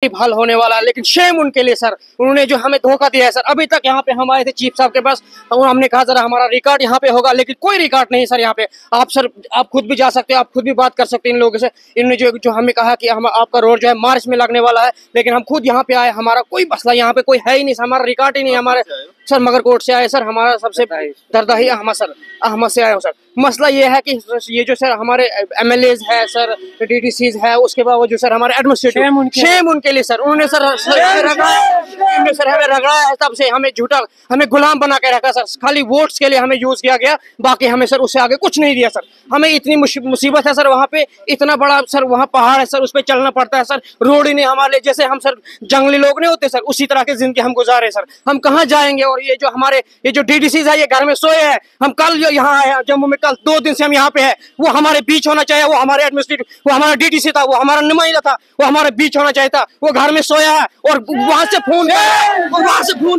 हल होने वाला है। लेकिन शेम उनके लिए सर, उन्होंने जो हमें धोखा दिया है सर। अभी तक यहाँ पे हम आए थे चीफ साहब के पास और हमने कहा जरा हमारा रिकॉर्ड यहाँ पे होगा, लेकिन कोई रिकॉर्ड नहीं सर यहाँ पे। आप सर आप खुद भी जा सकते हैं, आप खुद भी बात कर सकते हैं इन लोगों से। इन्होंने जो हमें कहा कि हम आपका रोड जो है मार्च में लगने वाला है, लेकिन हम खुद यहाँ पे आए, हमारा कोई मसला यहाँ पे कोई है ही नहीं, हमारा रिकॉर्ड ही नहीं हमारे सर। मगरकोट से आए सर, हमारा सबसे दर्दाही अहमद से आए हो सर। मसला ये है कि ये जो सर हमारे एमएलएज है सर, डीडीसीज है, उसके बावजूद सर हमारे एडमिनिस्ट्रेटिव शेम उनके लिए सर। उन्होंने सर हमें रगड़ाया है, तब से हमें झूठा, हमें गुलाम बना के रखा सर। खाली वोट्स के लिए हमें यूज किया गया, बाकी हमें सर उससे आगे कुछ नहीं दिया सर। हमें इतनी मुसीबत है सर, वहाँ पे इतना बड़ा सर वहाँ पहाड़ है सर, उस पर चलना पड़ता है सर। रोड ही नहीं हमारे लिए, जैसे हम सर जंगली लोग नहीं होते सर, उसी तरह की जिंदगी हम गुजारे सर। हम कहाँ जाएंगे? और ये जो डीडीसीज है ये घर में सोए हैं। हम कल यहाँ आए हैं जम्मू में, कल 2 दिन से हम यहाँ पे है। वो हमारे बीच होना चाहिए, वो हमारे एडमिनिस्ट्रेटिव, वो हमारा डीडीसी था, वो हमारा नुमाइंदा था, वो हमारे बीच होना चाहिए था। वो घर में सोया है और वहां से फोन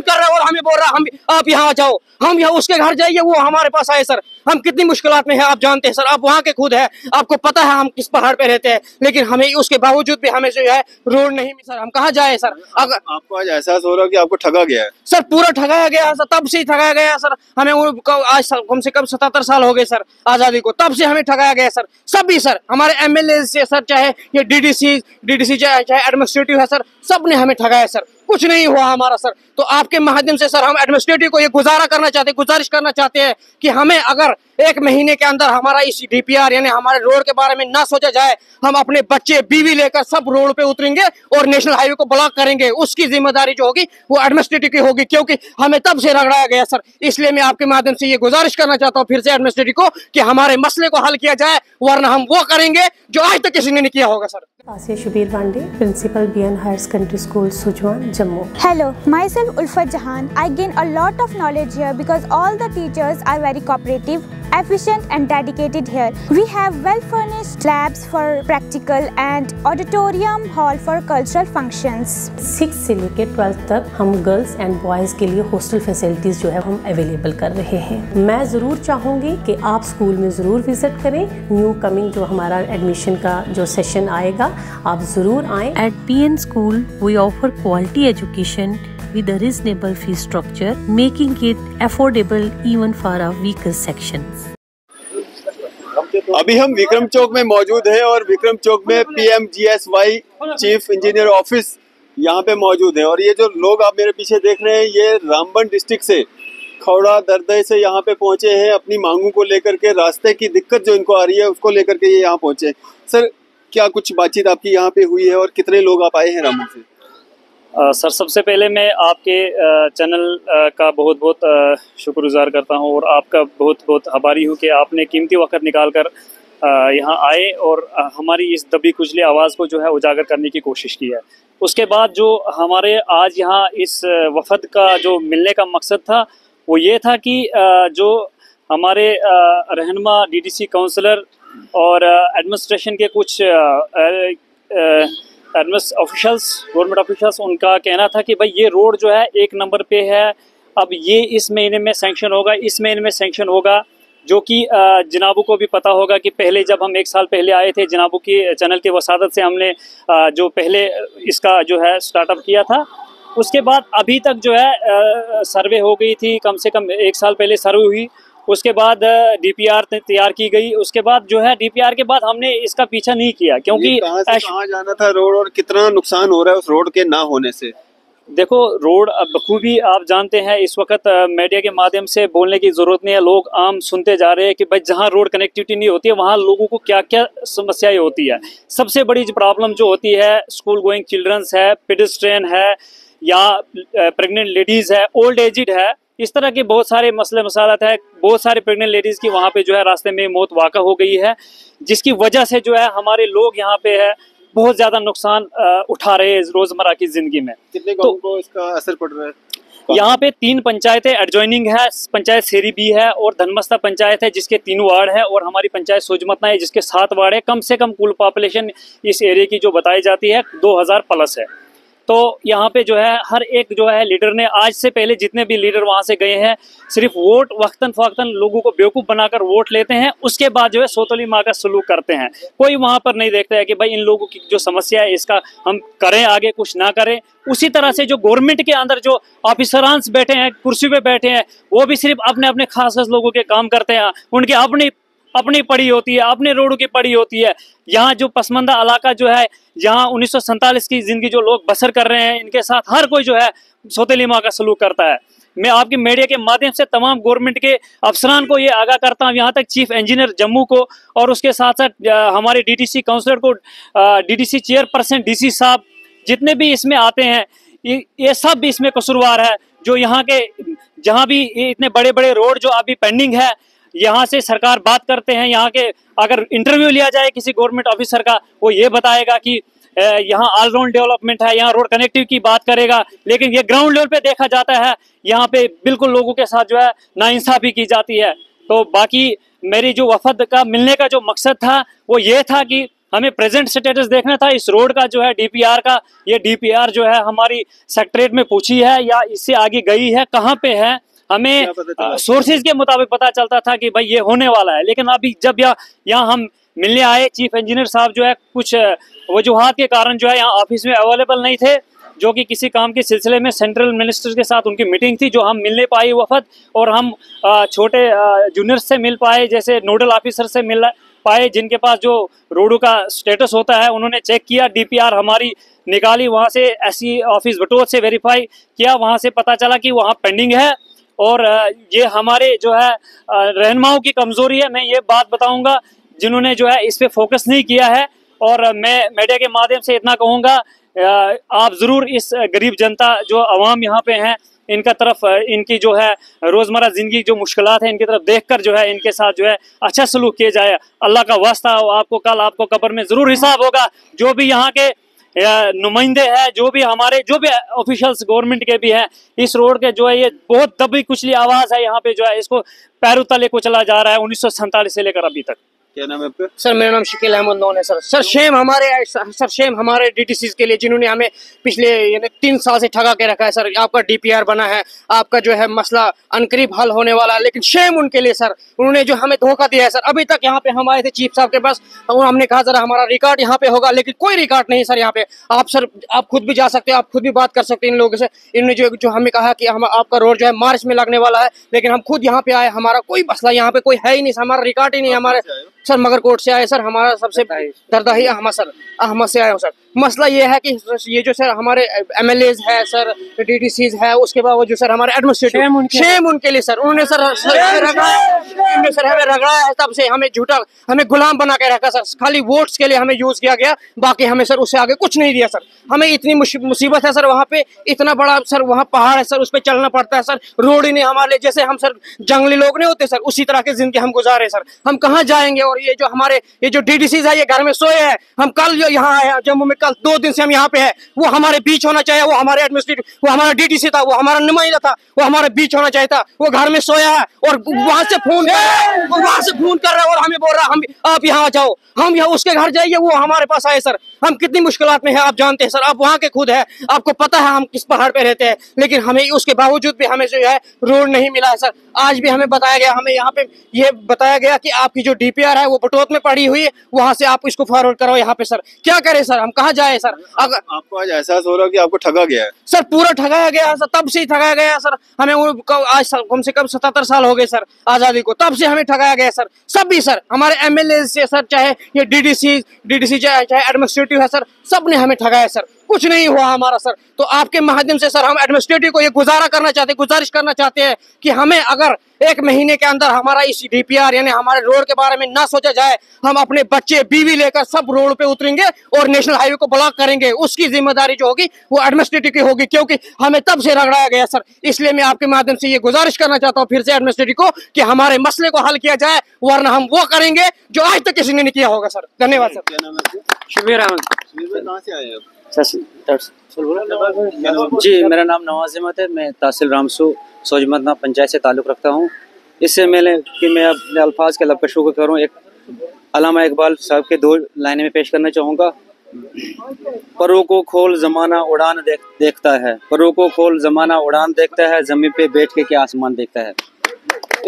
कर रहा है और हमें बोल रहा है हम आप यहाँ आ जाओ, हम यहाँ उसके घर जाइए। वो हमारे पास आए सर। हम कितनी मुश्किलात में है आप जानते हैं सर, आप वहाँ के खुद है, आपको पता है हम किस पहाड़ पे रहते हैं। लेकिन हमें उसके बावजूद भी हमें जो है रोड नहीं मिल सर। हम कहाँ जाए सर? अगर आपको आज एहसास हो रहा है कि आपको ठगा गया है सर, पूरा ठगाया गया है सर, तब से ही ठगाया गया है सर। हमें आज कम से कम 77 साल हो गए सर आजादी को, तब से हमें ठगाया गया है सर। सभी सर हमारे एमएलए से सर, चाहे ये डीडीसी चाहे एडमिनिस्ट्रेटिव है सर, सब ने हमें ठगाया सर। कुछ नहीं हुआ हमारा सर। तो आपके माध्यम से सर हम एडमिनिस्ट्रेटिव को ये गुजारिश करना चाहते हैं कि हमें अगर 1 महीने के अंदर हमारा इस डीपीआर यानी हमारे रोड के बारे में ना सोचा जाए, हम अपने बच्चे बीवी लेकर सब रोड पे उतरेंगे और नेशनल हाईवे को ब्लॉक करेंगे। उसकी जिम्मेदारी जो होगी वो एडमिनिस्ट्रेटिव की होगी, क्योंकि हमें तब से रगड़ाया गया सर। इसलिए मैं आपके माध्यम से ये गुजारिश करना चाहता हूँ फिर से एडमिनिस्ट्रेटिव को कि हमारे मसले को हल किया जाए, वरना हम वो करेंगे जो आज तक किसी ने नहीं किया होगा sir. Asiya Shubir Wande, principal BN higher secondary school Sujwan, Jammu. Hello, myself Ulfat Jahan. I gain a lot of knowledge here because all the teachers are very cooperative, efficient and dedicated here. We have well furnished labs for practical and auditorium hall for cultural functions. 6 से लेकर 12 तक हम girls and boys के लिए hostel facilities जो है हम available कर रहे हैं। मैं ज़रूर चाहूँगी कि आप स्कूल में ज़रूर विजिट करें। न्यू कमिंग जो हमारा एडमिशन का जो सेशन आएगा, आप ज़रूर आएँ। At PN School, we offer quality education with a reasonable fee structure, making it affordable even for our weaker sections. अभी हम विक्रम चौक में मौजूद हैं और विक्रम चौक में PMGSY चीफ इंजीनियर ऑफिस यहाँ पे मौजूद है। और ये जो लोग आप मेरे पीछे देख रहे हैं, ये रामबन डिस्ट्रिक्ट से खौड़ा दरदई से यहाँ पे पहुँचे हैं अपनी मांगों को लेकर के। रास्ते की दिक्कत जो इनको आ रही है उसको लेकर के ये यहाँ पहुँचे। सर, क्या कुछ बातचीत आपकी यहाँ पे हुई है और कितने लोग आप आए हैं रामबन से? सर, सबसे पहले मैं आपके चैनल का बहुत बहुत शुक्रगुजार करता हूं और आपका बहुत बहुत आभारी हूं कि आपने कीमती वक्त निकाल कर यहाँ आए और हमारी इस दबी कुचली आवाज़ को जो है उजागर करने की कोशिश की है। उसके बाद जो हमारे आज यहाँ इस वफद का जो मिलने का मकसद था वो ये था कि जो हमारे रहनुमा डीडीसी काउंसलर और एडमिनिस्ट्रेशन के कुछ ऑफिशल्स, गवर्नमेंट ऑफिशल्स, उनका कहना था कि भाई ये रोड जो है 1 नंबर पे है, अब ये इस महीने में सैंक्शन होगा, इस महीने में सैंक्शन होगा। जो कि जनाबों को भी पता होगा कि पहले जब हम 1 साल पहले आए थे, जनाबों की चैनल की वसादत से हमने जो पहले इसका जो है स्टार्टअप किया था, उसके बाद अभी तक जो है सर्वे हो गई थी, कम से कम 1 साल पहले सर्वे हुई। उसके बाद डीपीआर तैयार की गई। उसके बाद जो है डीपीआर के बाद हमने इसका पीछा नहीं किया, क्योंकि कहाँ जाना था रोड और कितना नुकसान हो रहा है उस रोड के ना होने से। देखो, रोड बखूबी आप जानते हैं, इस वक्त मीडिया के माध्यम से बोलने की ज़रूरत नहीं है। लोग आम सुनते जा रहे हैं कि भाई जहाँ रोड कनेक्टिविटी नहीं होती है वहाँ लोगों को क्या क्या समस्याएं होती है। सबसे बड़ी प्रॉब्लम जो होती है, स्कूल गोइंग चिल्ड्रंस है, पेडेस्ट्रियन है, या प्रेग्नेंट लेडीज़ है, ओल्ड एजिड है, इस तरह के बहुत सारे मसले मसालत है। बहुत सारे प्रेग्नेंट लेडीज़ की वहाँ पे जो है रास्ते में मौत वाक़ा हो गई है, जिसकी वजह से जो है हमारे लोग यहाँ पे है बहुत ज़्यादा नुकसान उठा रहे हैं रोज़मर्रा की ज़िंदगी में। कितने गाँवों को इसका असर पड़ रहा है? यहाँ पे 3 पंचायतें एडजॉइनिंग है। पंचायत सेरी बी है और धनमस्ता पंचायत है जिसके 3 वार्ड है, और हमारी पंचायत सोजमतना है जिसके 7 वार्ड है। कम से कम कुल पॉपुलेशन इस एरिया की जो बताई जाती है 2000 प्लस है। तो यहाँ पे जो है हर एक जो है लीडर ने, आज से पहले जितने भी लीडर वहाँ से गए हैं, सिर्फ वोट वक्तन फ़वक्तन लोगों को बेवकूफ़ बनाकर वोट लेते हैं, उसके बाद जो है सोतली माँ का सलूक करते हैं। कोई वहाँ पर नहीं देखता है कि भाई इन लोगों की जो समस्या है इसका हम करें, आगे कुछ ना करें। उसी तरह से जो गवर्नमेंट के अंदर जो ऑफिसरांस बैठे हैं, कुर्सी पे बैठे हैं, वो भी सिर्फ अपने अपने खास लोगों के काम करते हैं। उनकी अपनी पड़ी होती है, अपने रोडों की पड़ी होती है। यहाँ जो पसमंदा इलाका जो है, यहाँ 1947 की जिंदगी जो लोग बसर कर रहे हैं, इनके साथ हर कोई जो है सोतेली माँ का सलूक करता है। मैं आपकी मीडिया के माध्यम से तमाम गवर्नमेंट के अफसरान को ये आगाह करता हूँ, यहाँ तक चीफ इंजीनियर जम्मू को और उसके साथ साथ हमारे डीटीसी काउंसलर को, डीटीसी चेयरपर्सन, डीसी साहब, जितने भी इसमें आते हैं, ये सब भी इसमें कसूरवार है। जो यहाँ के जहाँ भी इतने बड़े बड़े रोड जो अभी पेंडिंग है, यहाँ से सरकार बात करते हैं, यहाँ के अगर इंटरव्यू लिया जाए किसी गवर्नमेंट ऑफिसर का, वो ये बताएगा कि यहाँ ऑलराउंड डेवलपमेंट है, यहाँ रोड कनेक्टिव की बात करेगा, लेकिन ये ग्राउंड लेवल पे देखा जाता है, यहाँ पे बिल्कुल लोगों के साथ जो है नाइंसाफी की जाती है। तो बाकी मेरी जो वफद का मिलने का जो मकसद था वो ये था कि हमें प्रेजेंट स्टेटस देखना था इस रोड का, जो है डीपीआर का। ये डीपीआर जो है हमारी सेक्रेटरीट में पूछी है या इससे आगे गई है, कहाँ पे है, हमें सोर्सेज के मुताबिक पता चलता था कि भाई ये होने वाला है। लेकिन अभी जब यहाँ हम मिलने आए, चीफ इंजीनियर साहब जो है कुछ वजूहात के कारण जो है यहाँ ऑफिस में अवेलेबल नहीं थे, जो कि किसी काम के सिलसिले में सेंट्रल मिनिस्टर के साथ उनकी मीटिंग थी, जो हम मिलने पाए वफद, और हम छोटे जूनियर्स से मिल पाए, जैसे नोडल ऑफिसर से मिल पाए, जिनके पास जो रोडों का स्टेटस होता है उन्होंने चेक किया, डीपीआर हमारी निकाली, वहाँ से एससी ऑफिस बटोर से वेरीफाई किया, वहाँ से पता चला कि वहाँ पेंडिंग है। और ये हमारे जो है रहनुमाओं की कमजोरी है। मैं ये बात बताऊंगा जिन्होंने जो है इस पे फोकस नहीं किया है। और मैं मीडिया के माध्यम से इतना कहूँगा, आप ज़रूर इस गरीब जनता जो आवाम यहाँ पे हैं, इनका तरफ, इनकी जो है रोज़मर्रा ज़िंदगी जो मुश्किलात हैं, इनकी तरफ देखकर जो है इनके साथ जो है अच्छा सलूक किया जाए। अल्लाह का वास्ता हो, आपको कब्र में ज़रूर हिसाब होगा। जो भी यहाँ के नुमाइंदे हैं, जो भी ऑफिशियल्स गवर्नमेंट के भी हैं, इस रोड के जो है ये बहुत दबी कुचली आवाज़ है, यहाँ पे जो है इसको पैरों तले कुचला जा रहा है 1947 से लेकर अभी तक। क्या नाम है आपका? सर मेरा नाम शकील अहमद नौन है। सर शेम हमारे डीटीसीज के लिए, जिन्होंने हमें पिछले 3 साल से ठगा के रखा है। सर आपका डीपीआर बना है, आपका जो है मसला अनकरीब हल होने वाला है, लेकिन शेम उनके लिए सर, उन्होंने जो हमें धोखा दिया है। सर अभी तक यहाँ पे हम आए थे चीफ साहब के पास, हमने कहा जरा हमारा रिकॉर्ड यहाँ पे होगा, लेकिन कोई रिकॉर्ड नहीं सर यहाँ पे। आप खुद भी जा सकते हो, आप खुद भी बात कर सकते हैं इन लोगों से। इन्होंने जो हमें कहा कि हम आपका रोड जो है मार्च में लगने वाला है, लेकिन हम खुद यहाँ पे आए, हमारा कोई मसला यहाँ पे कोई है ही नहीं, हमारा रिकॉर्ड ही नहीं हमारे। सर मगरकोट से आए सर, हमारा सबसे दरदाही अहमद से आया हूँ सर। मसला ये है कि ये जो सर हमारे एमएलएज है सर, डीटीसीज है, उसके बाद वो जो सर हमारे एडमिनिस्ट्रेटिव शेम उनके लिए सर, उन्होंने सर हमें रगड़ाया है, तब से हमें झूठा, हमें गुलाम बना के रखा सर। खाली वोट्स के लिए हमें यूज किया गया, बाकी हमें सर उससे आगे कुछ नहीं दिया सर। हमें इतनी मुसीबत है सर, वहाँ पे इतना बड़ा सर वहाँ पहाड़ है सर, उस पर चलना पड़ता है सर, रोड ही नहीं हमारे लिए। जैसे हम सर जंगली लोग नहीं होते सर, उसी तरह की जिंदगी हम गुजारे सर। हम कहाँ जाएंगे? और ये जो हमारे ये जो डीटीसीज है, ये घर में सोए हैं। हम कल यहाँ आए जम्मू में, कल 2 दिन से हम यहाँ पे है। वो हमारे बीच होना चाहिए, वो हमारे एडमिनिस्ट्रेटिव, वो हमारा डीटीसी था, वो हमारा नुमाइंदा था, वो हमारे बीच होना चाहिए था। वो घर में सोया है और वहां से फोन कर रहा है और हमें बोल रहा है हम आप यहाँ आ जाओ, हम यहाँ उसके घर जाइए, वो हमारे पास आए सर। हम कितनी मुश्किलात में है आप जानते हैं सर, आप वहाँ के खुद है, आपको पता है हम किस पहाड़ पे रहते हैं, लेकिन हमें उसके बावजूद भी हमें जो है रोड नहीं मिला है सर। आज भी हमें बताया गया, हमें यहाँ पे ये बताया गया कि आपकी जो डीपीआर है वो बटोत में पड़ी हुई है, वहां से आप इसको फॉरवर्ड करो यहाँ पे। सर क्या करें सर, हम कहाँ जाए सर? अगर आपको आज एहसास हो रहा है कि आपको ठगा गया है? सर पूरा ठगाया गया है सर, तब से ही ठगाया गया है सर हमें। आज कम से कम 77 साल हो गए सर आजादी को, तब से हमें ठगाया गया सर। सब भी सर, हमारे एमएलए से सर, चाहे ये डीडीसी चाहे एडमिनिस्ट्रेटिव है सर, सब ने हमें ठगाया सर। कुछ नहीं हुआ हमारा सर। तो आपके माध्यम से सर हम एडमिनिस्ट्रेटिव को ये गुजारिश करना चाहते हैं कि हमें अगर 1 महीने के अंदर हमारा इस डीपीआर यानी हमारे रोड के बारे में ना सोचा जाए, हम अपने बच्चे बीवी लेकर सब रोड पे उतरेंगे और नेशनल हाईवे को ब्लॉक करेंगे। उसकी जिम्मेदारी जो होगी वो एडमिनिस्ट्रेटिव की होगी, क्योंकि हमें तब से रगड़ाया गया सर। इसलिए मैं आपके माध्यम से ये गुजारिश करना चाहता हूँ फिर से एडमिनिस्ट्रेटिव को कि हमारे मसले को हल किया जाए, वरना हम वो करेंगे जो आज तक किसी ने नहीं किया होगा सर। धन्यवाद सर। क्या नाम है? शबीर अहमद। कहाँ से आए आप? जी, मेरा नाम नवाज अहमद है। मैं तहसील रामसू सोजमदना पंचायत से ताल्लुक़ रखता हूँ। इससे मैं अपने अल्फाज के लबकशों को करूँ, एक अल्लामा इकबाल साहब के 2 लाइनें में पेश करना चाहूँगा। परों को खोल जमाना उड़ान देखता है, परों को खोल जमाना उड़ान देखता है, जमीन पे बैठ के क्या आसमान देखता है।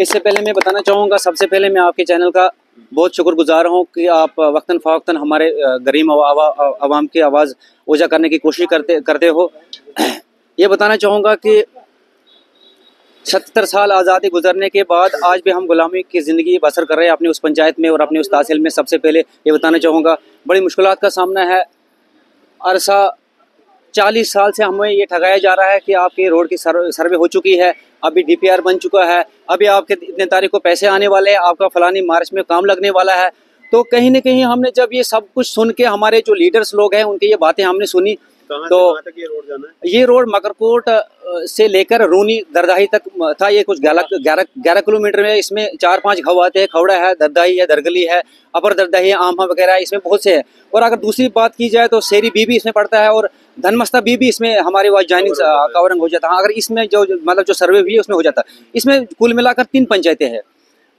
इससे पहले मैं बताना चाहूँगा, सबसे पहले मैं आपके चैनल का बहुत शुक्रगुजार हूँ कि आप वक्तन फ़वक्तन हमारे गरीब आवाम की आवाज़ ऊँचा करने की कोशिश करते हो। ये बताना चाहूँगा कि 77 साल आज़ादी गुजरने के बाद आज भी हम गुलामी की ज़िंदगी बसर कर रहे हैं अपनी उस पंचायत में और अपनी उस तहसील में। सबसे पहले ये बताना चाहूँगा, बड़ी मुश्किलात का सामना है। अरसा 40 साल से हमें ये ठगाया जा रहा है कि आपकी रोड की सर्वे हो चुकी है, अभी DPR बन चुका है, अभी आपके इतने तारीख को पैसे आने वाले हैं, आपका फलानी मार्च में काम लगने वाला है। तो कहीं न कहीं हमने जब ये सब कुछ सुन के, हमारे जो लीडर्स लोग हैं उनकी ये बातें हमने सुनी, तो ये रोड मकरकोट से लेकर रूनी दरदाही तक था। ये कुछ 11 किलोमीटर में, इसमें 4-5 गाँव आते हैं, खौड़ा है, दरदाही है, दरगली है, अपर दरदाही है, आमा वगैरह, इसमें बहुत से है। और अगर दूसरी बात की जाए तो शेरी भी इसमें पड़ता है और धनमस्ता भी इसमें हमारे वहाँ ज्वाइनिंग कवरिंग हो जाता है। अगर इसमें जो मतलब जो सर्वे भी है उसमें हो जाता है। इसमें कुल मिलाकर 3 पंचायतें हैं।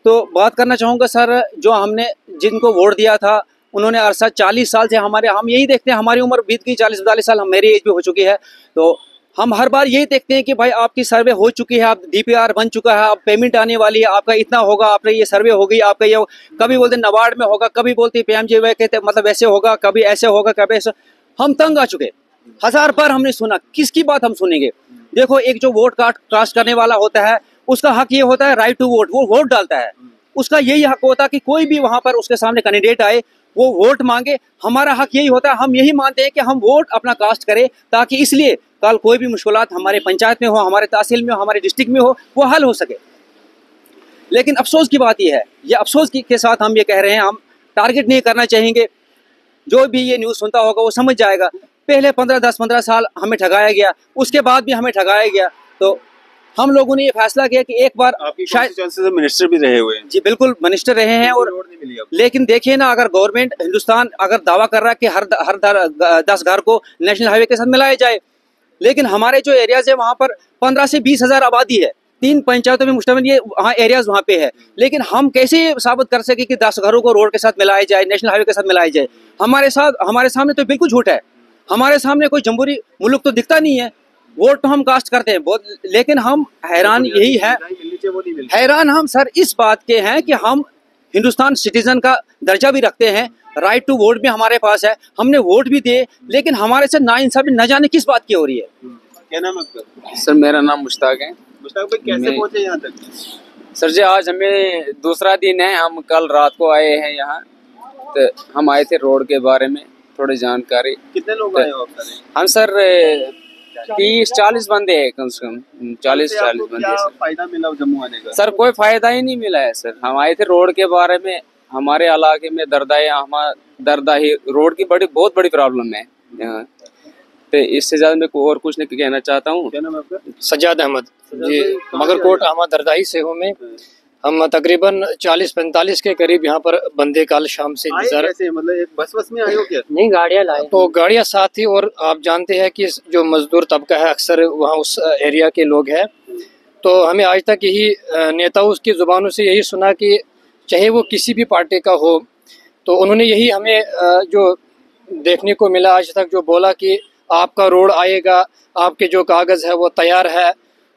तो बात करना चाहूँगा सर, जो हमने जिनको वोट दिया था उन्होंने अरसा 40 साल से हम यही देखते हैं, हमारी उम्र बीत गई 40-42 साल, मेरी एज भी हो चुकी है, तो हम हर बार यही देखते हैं कि भाई आपकी सर्वे हो चुकी है, आप DPR बन चुका है, आप पेमेंट आने वाली है, आपका इतना होगा, आपने ये सर्वे हो गई, आपका ये कभी बोलते नबार्ड में होगा, कभी बोलते PMGY कहते मतलब ऐसे होगा, कभी ऐसे होगा, कभी ऐसे। हम तंग आ चुके, 1000 बार हमने सुना, किसकी बात हम सुनेंगे। देखो, एक जो वोट कास्ट करने वाला होता है उसका हक ये होता है राइट टू वोट, वो वोट डालता है, उसका यही हक होता है कि कोई भी वहां पर उसके सामने कैंडिडेट आए वो वोट मांगे। हमारा हक यही होता है, हम यही मानते हैं कि हम वोट अपना कास्ट करें, ताकि इसलिए कल कोई भी मुश्किलात हमारे पंचायत में हो, हमारे तहसील में हो, हमारे डिस्ट्रिक्ट में हो, वो हल हो सके। लेकिन अफसोस की बात यह है, ये अफसोस के साथ हम ये कह रहे हैं, हम टारगेट नहीं करना चाहेंगे। जो भी ये न्यूज़ सुनता होगा वो समझ जाएगा, पहले 10-15 साल हमें ठगाया गया, उसके बाद भी हमें ठगाया गया। तो हम लोगों ने ये फैसला किया कि एक बार शायद मिनिस्टर भी रहे हुए हैं। जी बिल्कुल, मिनिस्टर रहे हैं। और लेकिन देखिए ना, अगर गवर्नमेंट हिंदुस्तान अगर दावा कर रहा है कि हर 10 घर को नेशनल हाईवे के साथ मिलाया जाए, लेकिन हमारे जो एरियाज है वहाँ पर 15 से 20 हज़ार आबादी है, 3 पंचायतों में मुश्तमिल ये वहाँ एरियाज वहाँ पे है। लेकिन हम कैसे साबित कर सके कि 10 घरों को रोड के साथ मिलाया जाए, नेशनल हाईवे के साथ मिलाया जाए। हमारे सामने तो बिल्कुल झूठ है, हमारे सामने कोई जमहूरी मुल्क तो दिखता नहीं है। वोट तो हम कास्ट करते हैं बहुत, लेकिन हम हैरान यही है, हैरान हम सर इस बात के हैं कि हम हिंदुस्तान सिटीजन का दर्जा भी रखते हैं, राइट टू वोट भी हमारे पास है, हमने वोट भी दिए, लेकिन हमारे से नाइंसाफी न जाने किस बात की हो रही है। क्या नाम है आपका? सर मेरा नाम मुश्ताक है। मुश्ताक भाई, कैसे पहुंचे यहाँ तक? सर जी, आज हमें दूसरा दिन है, हम कल रात को आए हैं यहाँ, तो हम आए थे रोड के बारे में थोड़ी जानकारी। कितने लोग आए हो आप? हम सर 30-40 बंदे हैं, कम से कम 40-40 बंदे। क्या फायदा मिला जम्मू आने का? सर कोई फायदा ही नहीं मिला है सर। हम आए थे रोड के बारे में, हमारे इलाके में दरदाही रोड की बहुत बड़ी प्रॉब्लम है यहाँ, तो इससे ज्यादा मैं और कुछ नहीं कहना चाहता हूँ। क्या नाम है आपका? सज्जाद अहमद जी, मगरकोट अहमद दरदाही से हूँ मैं। हम तकरीबन 40-45 के करीब यहाँ पर बंदे कल शाम से इंतजार। मतलब एक बस में आए हो क्या? नहीं, गाड़ियाँ लाए, तो गाड़ियाँ साथ थी। और आप जानते हैं कि जो मजदूर तबका है अक्सर वहाँ उस एरिया के लोग हैं, तो हमें आज तक यही नेताओं की ज़ुबानों से यही सुना कि चाहे वो किसी भी पार्टी का हो, तो उन्होंने यही हमें जो देखने को मिला आज तक, जो बोला कि आपका रोड आएगा, आपके जो कागज़ है वो तैयार है।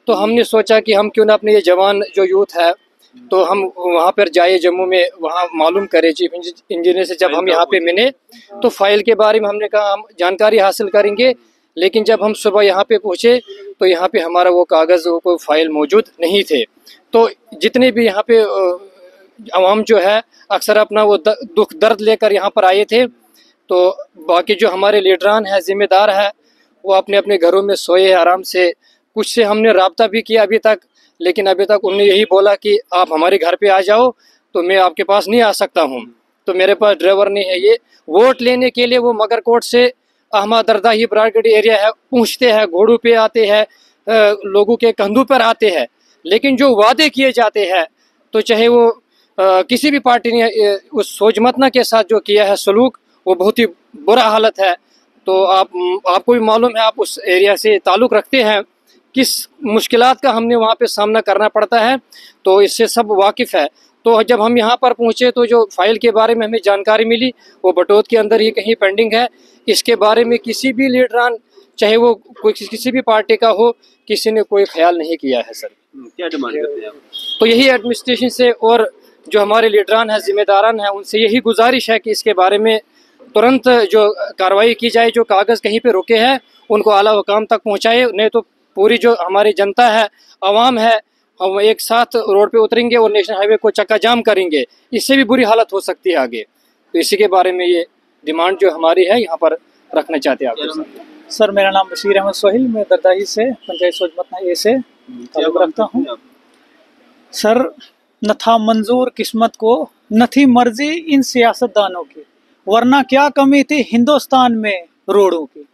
तो हमने सोचा कि हम क्यों ना अपने ये जवान जो यूथ है, तो हम वहाँ पर जाए जम्मू में, वहाँ मालूम करें चीफ इंजीनियर से। जब हम यहाँ पे मिले तो फाइल के बारे में हमने कहा हम जानकारी हासिल करेंगे, लेकिन जब हम सुबह यहाँ पे पहुँचे तो यहाँ पे हमारा वो कागज़, वो कोई फाइल मौजूद नहीं थे। तो जितने भी यहाँ पे आवाम जो है अक्सर अपना वो दुख दर्द लेकर यहाँ पर आए थे, तो बाकी जो हमारे लीडरान हैं, जिम्मेदार है, वो अपने अपने घरों में सोए आराम से। कुछ से हमने रब्ता भी किया अभी तक, लेकिन अभी तक उन्होंने यही बोला कि आप हमारे घर पे आ जाओ, तो मैं आपके पास नहीं आ सकता हूँ, तो मेरे पास ड्राइवर नहीं है। ये वोट लेने के लिए वो मगरकोट से अहमद दरदाही ब्राडगढ़ एरिया है पहुँचते हैं, घोड़ों पे आते हैं, लोगों के कंधों पर आते हैं, लेकिन जो वादे किए जाते हैं, तो चाहे वो किसी भी पार्टी ने उस सोजमतना के साथ जो किया है सलूक, वो बहुत ही बुरा हालत है। तो आपको भी मालूम है, आप उस एरिया से ताल्लुक़ रखते हैं, किस मुश्किलात का हमने वहाँ पे सामना करना पड़ता है, तो इससे सब वाकिफ़ है। तो जब हम यहाँ पर पहुँचे तो जो फाइल के बारे में हमें जानकारी मिली वो बटोत के अंदर ही कहीं पेंडिंग है। इसके बारे में किसी भी लीडरान, चाहे वो कोई किसी भी पार्टी का हो, किसी ने कोई ख्याल नहीं किया है सर। क्या डिमांड करते हैं आप? तो यही एडमिनिस्ट्रेशन से और जो हमारे लीडरान हैं, जिम्मेदारान हैं, उनसे यही गुजारिश है कि इसके बारे में तुरंत जो कार्रवाई की जाए। जो कागज़ कहीं पे रुके हैं उनको आला हुकाम तक पहुँचाए, नहीं तो पूरी जो हमारी जनता है, आवाम है, हम एक साथ रोड पे उतरेंगे और नेशनल हाईवे को चक्का जाम करेंगे। इससे भी बुरी हालत हो सकती है आगे। तो इसी के बारे में ये डिमांड जो हमारी है यहाँ पर रखना चाहते हैं आपके साथ। सर मेरा नाम बशीर अहमद सोहिल, मैं दरदाही से पंचायत सोजमतना ए से ताल्लुक़ रखता हूँ। सर न था मंजूर किस्मत को, न थी मर्जी इन सियासतदानों की, वरना क्या कमी थी हिंदुस्तान में रोडों की।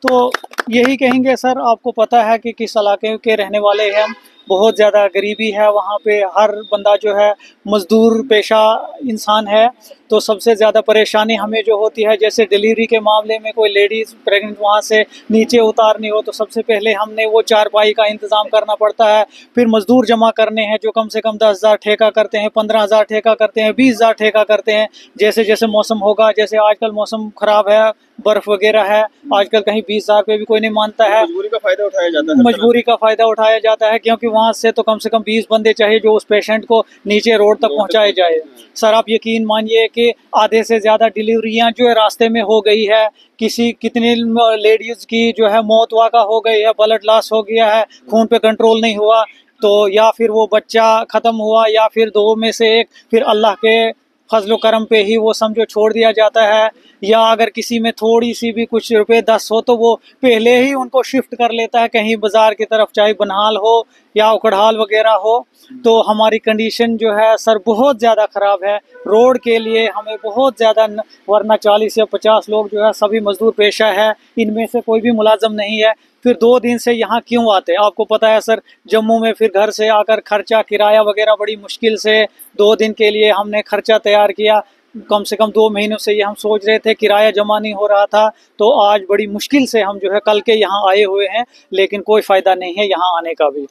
तो यही कहेंगे सर, आपको पता है कि किस इलाके के रहने वाले हैं हम। बहुत ज़्यादा गरीबी है वहाँ पे, हर बंदा जो है मज़दूर पेशा इंसान है। तो सबसे ज़्यादा परेशानी हमें जो होती है, जैसे डिलीवरी के मामले में कोई लेडीज़ प्रेग्नेंट वहाँ से नीचे उतारनी हो तो सबसे पहले हमने वो चारपाई का इंतज़ाम करना पड़ता है। फिर मज़दूर जमा करने हैं जो कम से कम 10,000 ठेका करते हैं, 15,000 ठेका करते हैं, 20,000 ठेका करते हैं। जैसे जैसे मौसम होगा, जैसे आजकल मौसम ख़राब है, बर्फ़ वगैरह है, आजकल कहीं 20,000 पे भी कोई नहीं मानता है। मजबूरी का फ़ायदा उठाया जाता है। मजबूरी का फ़ायदा उठाया जाता है, क्योंकि वहाँ से तो कम से कम 20 बंदे चाहिए जो उस पेशेंट को नीचे रोड तक पहुँचाए जाए। सर आप यकीन मानिए कि आधे से ज़्यादा डिलीवरियाँ जो है रास्ते में हो गई है। कितनी लेडीज़ की जो है मौत वाक़ा हो गई है, ब्लड लॉस हो गया है, खून पे कंट्रोल नहीं हुआ, तो या फिर वो बच्चा ख़त्म हुआ या फिर दो में से एक, फिर अल्लाह के फजल करम पे ही वो समझो छोड़ दिया जाता है। या अगर किसी में थोड़ी सी भी कुछ रुपए 10 हो तो वो पहले ही उनको शिफ्ट कर लेता है कहीं बाज़ार की तरफ, चाहे बनहाल हो या उकड़हाल वगैरह हो। तो हमारी कंडीशन जो है सर बहुत ज़्यादा ख़राब है। रोड के लिए हमें बहुत ज़्यादा, वरना 40 या 50 लोग जो है सभी मज़दूर पेशा है, इनमें से कोई भी मुलाजम नहीं है। फिर 2 दिन से यहाँ क्यों आते हैं आपको पता है सर, जम्मू में फिर घर से आकर खर्चा किराया वगैरह बड़ी मुश्किल से 2 दिन के लिए हमने खर्चा तैयार किया। कम से कम 2 महीनों से ये हम सोच रहे थे, किराया जमा नहीं हो रहा था, तो आज बड़ी मुश्किल से हम जो है कल के यहाँ आए हुए हैं, लेकिन कोई फ़ायदा नहीं है यहाँ आने का भी।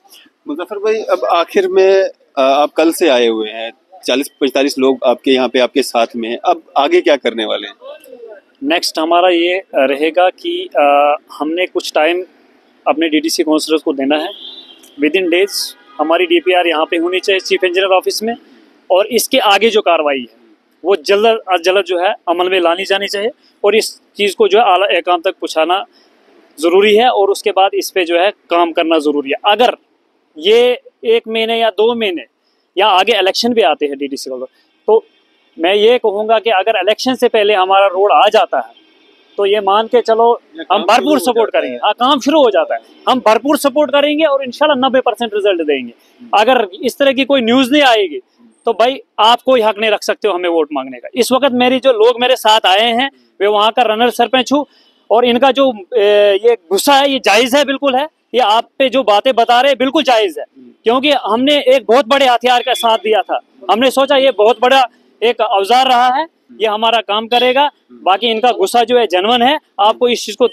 मुज़फ़्फ़र भाई, अब आखिर में आप कल से आए हुए हैं, 40-45 लोग आपके यहाँ पे आपके साथ में हैं, अब आगे क्या करने वाले हैं? नेक्स्ट हमारा ये रहेगा कि हमने कुछ टाइम अपने डीडीसी काउंसलर्स को देना है। विद इन डेज हमारी डीपीआर यहाँ पे होनी चाहिए चीफ इंजीनियर ऑफिस में, और इसके आगे जो कार्रवाई है वो जल्द अज जल्द जो है अमल में लानी जानी चाहिए, और इस चीज़ को जो है आला एहकाम तक पहुँचाना ज़रूरी है, और उसके बाद इस पे जो है काम करना ज़रूरी है। अगर ये 1 महीने या 2 महीने या आगे इलेक्शन भी आते हैं डीडीसी को, तो मैं ये कहूँगा कि अगर इलेक्शन से पहले हमारा रोड आ जाता है तो ये मान के चलो हम भरपूर सपोर्ट करेंगे। हाँ, काम शुरू हो जाता है, हम भरपूर सपोर्ट करेंगे और इंशाल्लाह 90% रिजल्ट देंगे। अगर इस तरह की कोई न्यूज़ नहीं आएगी तो भाई आप कोई हक नहीं रख सकते हो हमें वोट मांगने का। इस वक्त मेरी जो लोग मेरे साथ आए हैं वे वहाँ का रनर सरपंच हूँ, और इनका जो ये गुस्सा है ये जायज़ है, बिल्कुल है। ये आप पे जो बातें बता रहे हैं बिल्कुल जायज़ है, क्योंकि हमने एक बहुत बड़े हथियार का साथ दिया था। हमने सोचा ये बहुत बड़ा एक औजार रहा है, ये हमारा काम करेगा। बाकी इनका गुस्सा जो है जेन्युइन है। आपको इस चीज़ को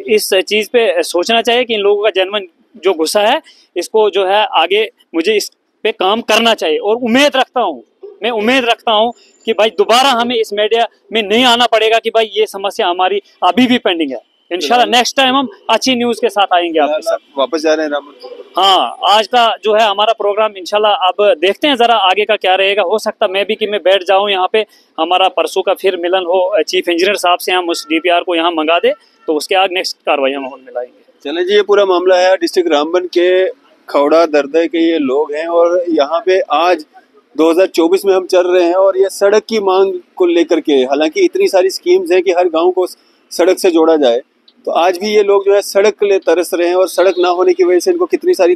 इस चीज़ पे सोचना चाहिए कि इन लोगों का जेन्युइन जो गुस्सा है इसको जो है आगे मुझे इस पे काम करना चाहिए। और मैं उम्मीद रखता हूँ कि भाई दोबारा हमें इस मीडिया में नहीं आना पड़ेगा कि भाई ये समस्या हमारी अभी भी पेंडिंग है। इंशाल्लाह नेक्स्ट टाइम हम अच्छी न्यूज़ के साथ आएंगे आपके साथ। वापस जा रहे हैं रामबन? हाँ, आज का जो है हमारा प्रोग्राम इंशाल्लाह अब देखते हैं ज़रा आगे का क्या रहेगा। हो सकता मैं भी कि मैं बैठ जाऊँ यहाँ पे, हमारा परसों का फिर मिलन हो चीफ इंजीनियर साहब से, हम उस डीपीआर को यहाँ मंगा दे तो उसके आगे नेक्स्ट कार्रवाई हम अमल में लाएंगे। चलें जी, ये पूरा मामला है डिस्ट्रिक्ट रामबन के खौड़ा दरदे के ये लोग हैं, और यहाँ पे आज 2024 में हम चल रहे हैं, और ये सड़क की मांग को लेकर के, हालांकि इतनी सारी स्कीम्स हैं कि हर गांव को सड़क से जोड़ा जाए, तो आज भी ये लोग जो है सड़क के लिए तरस रहे हैं, और सड़क ना होने की वजह से इनको कितनी सारी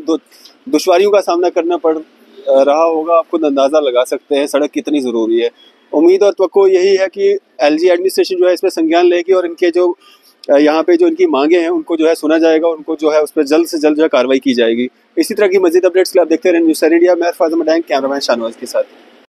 दुश्वारियों का सामना करना पड़ रहा होगा। आप खुद अंदाज़ा लगा सकते हैं सड़क कितनी ज़रूरी है। उम्मीद और तवक्को यही है कि एलजी एडमिनिस्ट्रेशन जो है इसमें संज्ञान लेगी, और इनके जो यहाँ पे जो इनकी मांगे हैं उनको जो है सुना जाएगा, उनको जो है उस पर जल्द से जल्द जो है कार्रवाई की जाएगी। इसी तरह की मज़ीद अपडेट्स के लिए आप देखते रहें न्यूज़ इंडिया। मैं अरफाज़ मडाइन, कैमरामैन शाहनवाज के साथ।